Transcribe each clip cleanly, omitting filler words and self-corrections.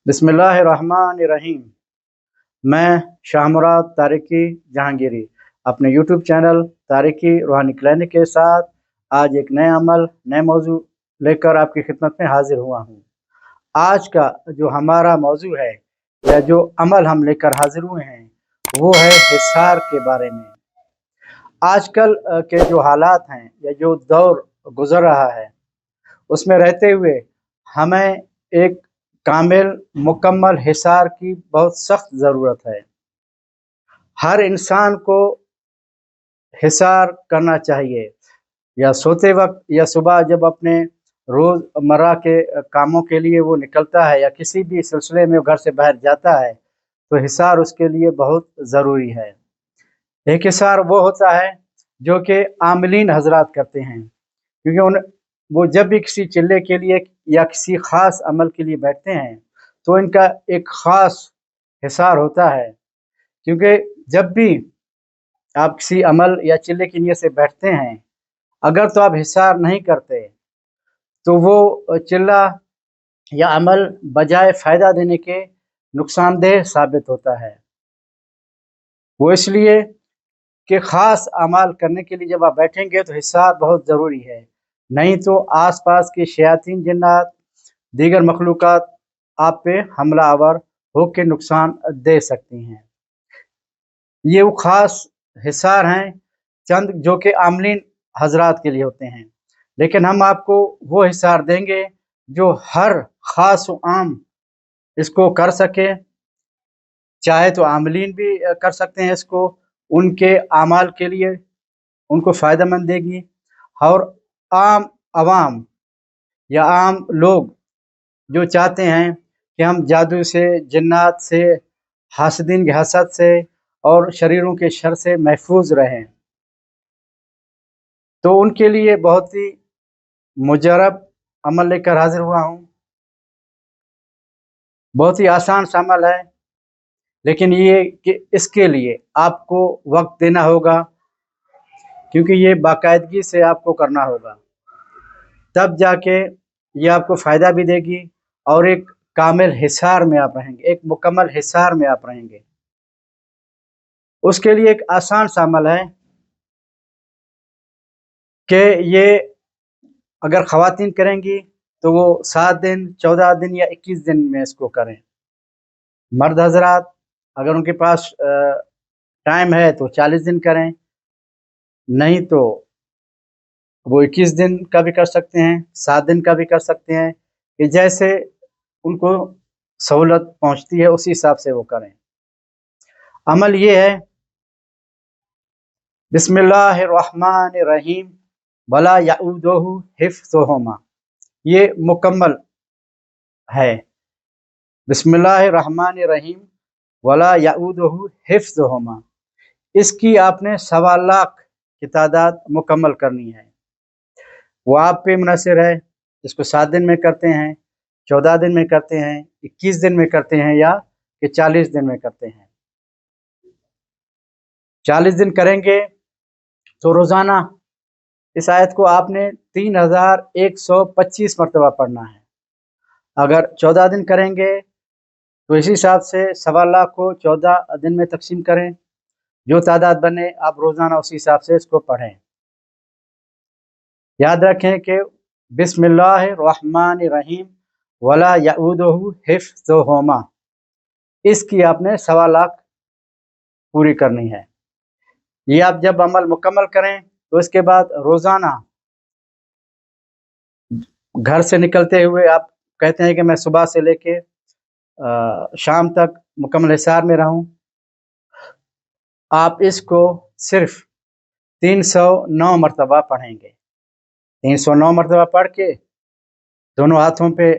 बिस्मिल्लाहिर्रहमानिर्रहीम। मैं शाह मुराद तारिकी जहांगीरी अपने यूट्यूब चैनल तारिकी रूहानी क्लिनिक के साथ आज एक नए अमल नए मौजू लेकर आपकी खिदमत में हाजिर हुआ हूँ। आज का जो हमारा मौजू है या जो अमल हम लेकर हाजिर हुए हैं वो है हिसार के बारे में। आजकल के जो हालात हैं या जो दौर गुजर रहा है उसमें रहते हुए हमें एक कामिल मुकम्मल हिसार की बहुत सख्त ज़रूरत है। हर इंसान को हिसार करना चाहिए, या सोते वक्त या सुबह जब अपने रोज़मर्रा के कामों के लिए वो निकलता है या किसी भी सिलसिले में वो घर से बाहर जाता है तो हिसार उसके लिए बहुत ज़रूरी है। एक हिसार वो होता है जो कि आमिलीन हजरात करते हैं, क्योंकि वो जब भी किसी चिल्ले के लिए या किसी ख़ास अमल के लिए बैठते हैं तो इनका एक ख़ास हिसार होता है। क्योंकि जब भी आप किसी अमल या चिल्ले की नीयत से बैठते हैं, अगर तो आप हिसार नहीं करते तो वो चिल्ला या अमल बजाय फ़ायदा देने के नुकसानदेह साबित होता है। वो इसलिए कि ख़ास अमाल करने के लिए जब आप बैठेंगे तो हिसार बहुत ज़रूरी है, नहीं तो आसपास के शयातीन जिन्नात दीगर मखलूक़ात आप पे हमला आवर होकर नुकसान दे सकती हैं। ये वो ख़ास हिसार हैं चंद जो कि आमलीन हजरात के लिए होते हैं, लेकिन हम आपको वो हिसार देंगे जो हर ख़ास व आम इसको कर सके। चाहे तो आमलीन भी कर सकते हैं इसको, उनके आमाल के लिए उनको फ़ायदेमंद देगी। और आम अवाम या आम लोग जो चाहते हैं कि हम जादू से, जिन्नात से, हासदीन के हसद से और शरीरों के शर से महफूज रहें, तो उनके लिए बहुत ही मुजरब अमल लेकर हाजिर हुआ हूँ। बहुत ही आसान सा अमल है, लेकिन ये कि इसके लिए आपको वक्त देना होगा, क्योंकि ये बाकायदगी से आपको करना होगा, तब जाके ये आपको फ़ायदा भी देगी और एक कामिल हिसार में आप रहेंगे, एक मुकम्मल हिसार में आप रहेंगे। उसके लिए एक आसान सा अमल है कि ये अगर ख़वातीन करेंगी तो वो 7 दिन, 14 दिन या 21 दिन में इसको करें। मर्द हजरात अगर उनके पास टाइम है तो 40 दिन करें, नहीं तो वो 21 दिन का भी कर सकते हैं, 7 दिन का भी कर सकते हैं, कि जैसे उनको सहूलत पहुंचती है उसी हिसाब से वो करें। अमल ये है, बिस्मिल्लाहिर्रहमानिर्रहीम वला यऊदुहु हिफ्ज़ुहुमा। ये मुकम्मल है, बिस्मिल्लाहिर्रहमानिर्रहीम वला यऊदुहु हिफ्ज़ुहुमा। इसकी आपने 1.25 लाख की तादाद मुकम्मल करनी है। वो आप पे मुनहसर है, इसको 7 दिन में करते हैं, 14 दिन में करते हैं, 21 दिन में करते हैं या कि 40 दिन में करते हैं। 40 दिन करेंगे तो रोज़ाना इस आयत को आपने 3125 मरतबा पढ़ना है। अगर 14 दिन करेंगे तो इसी हिसाब से 1.25 लाख को 14 दिन में तकसीम करें, जो तादाद बने आप रोज़ाना उसी हिसाब से इसको पढ़ें। याद रखें कि बिस्मिल्लाहिर्रहमानिर्रहीम वला यऊदुहु हिफ्ज़ुहुमा, इसकी आपने 1.25 लाख पूरी करनी है। ये आप जब अमल मुकम्मल करें तो इसके बाद रोज़ाना घर से निकलते हुए आप कहते हैं कि मैं सुबह से लेके शाम तक मुकम्मल हिसार में रहूं, आप इसको सिर्फ 309 मरतबा पढ़ेंगे। 309 मरतबा पढ़ के दोनों हाथों पे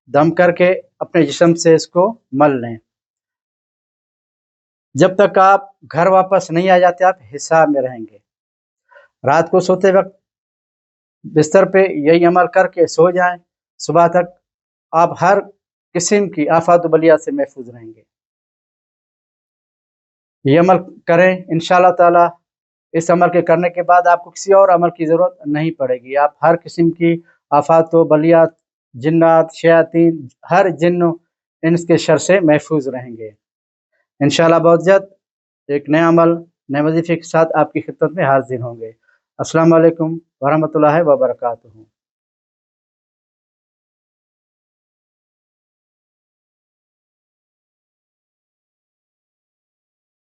दम करके अपने जिस्म से इसको मल लें। जब तक आप घर वापस नहीं आ जाते आप हिसार में रहेंगे। रात को सोते वक्त बिस्तर पे यही अमल करके सो जाएं, सुबह तक आप हर किस्म की आफात बलिया से महफूज रहेंगे। ये अमल करें, इंशाअल्लाह ताला इस अमल के करने के बाद आपको किसी और अमल की ज़रूरत नहीं पड़ेगी। आप हर किस्म की आफात व बलियात, जिन्नात, शयातीन, हर जिन्न इंस के शर से महफूज रहेंगे। इंशाअल्लाह बहुत जल्द एक नया अमल, नए वजीफे के साथ आपकी खिदमत में हाजिर होंगे। अस्सलाम वालेकुम वरहमतुल्लाहि व बरकातुहू।